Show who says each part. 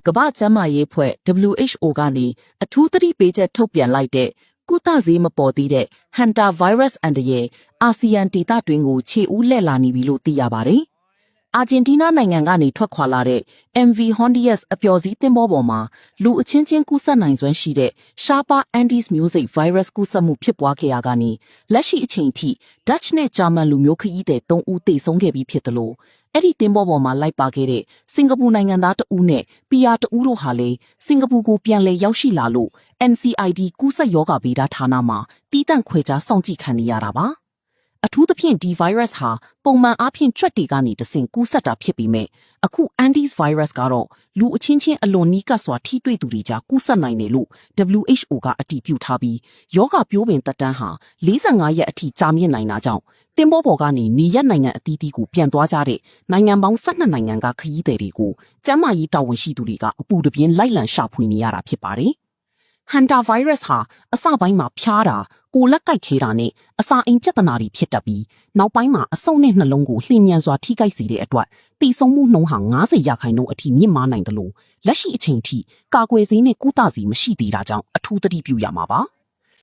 Speaker 1: ကမ္ဘာ့ကျန်းမာရေးအဖွဲ့ WHO ကနေအထူးသတိပေးချက်ထုတ်ပြန်လိုက်တဲ့ကုသဆေးမပေါ်သေးတဲ့ Hanta virus အန္တရာယ်အာဆီယံဒေသတွင်းကိုခြေဦးလှည့်လာနေပြီလို့သိရပါတယ်။အာဂျင်တီးနားနိုင်ငံကနေထွက်ခွာလာတဲ့ MV Hondias အပျော်စီးသင်္ဘောပေါ်မှာလူအချင်းချင်းကူးစက်နိုင်စွမ်းရှိတဲ့ Sharpa Andes Mosaic virus ကူးစက်မှုဖြစ်ပွားခဲ့ရကနေလက်ရှိအချိန်ထိ Dutch နဲ့ German လူမျိုးခရီးသည်3ဦးသေဆုံးခဲ့ပြီးဖြစ်တယ်လို့အဲ့ဒီသင်္ဘောပေါ်မှာလိုက်ပါခဲ့တဲ့စင်ကာပူနိုင်ငံသားတဦးနဲ့ PR တဦးတို့ဟာလေစင်ကာပူကိုပြန်လည်ရောက်ရှိလာလို့ NCID ကူးစက်ရောဂါဗေဒဌာနမှာတီးတန့်ခွဲခြားစောင့်ကြည့်ခံနေရတာပါအထူးသဖြင့်ဒီ virus ဟာပုံမှန်အားဖြင့်ကြွက်တီကနေတဆင့်ကူးစက်တာဖြစ်ပြီးမဲ့အခု Andes virus ကတော့လူအချင်းချင်းအလွန်နီးကပ်စွာထိတွေ့သူတွေကြားကူးစက်နိုင်တယ်လို့ WHO ကအတည်ပြုထားပြီးယောဂပြိုးပင်သက်တမ်းဟာ45ရက်အထိကြာမြင့်နိုင်တာကြောင့်တင်ဘောပေါ်ကနေနေရနိုင်ငံအသီးသီးကိုပြန်သွားကြတဲ့နိုင်ငံပေါင်း12နိုင်ငံကခရီးသည်တွေကိုကျန်းမာရေးတာဝန်ရှိသူတွေကအပူတပြင်းလိုက်လံရှာဖွေနေရတာဖြစ်ပါတယ်။ Hanta virus ဟာအစပိုင်းမှာဖျားတာကိုလက်ကိုက်ခဲတာနဲ့အစာအိမ်ပြဿနာတွေဖြစ်တတ်ပြီးနောက်ပိုင်းမှာအဆုတ်နဲ့နှလုံးကိုလှင်မြန်စွာထိခိုက်စေတဲ့အတွက်တိဆုံးမှုနှုန်းဟာ90%အထိမြင့်မားနိုင်တယ်လို့လက်ရှိအချိန်ထိကာကွယ်ဆေးနဲ့ကုသဆေးမရှိသေးတာကြောင့်အထူးသတိပြုရမှာပါ။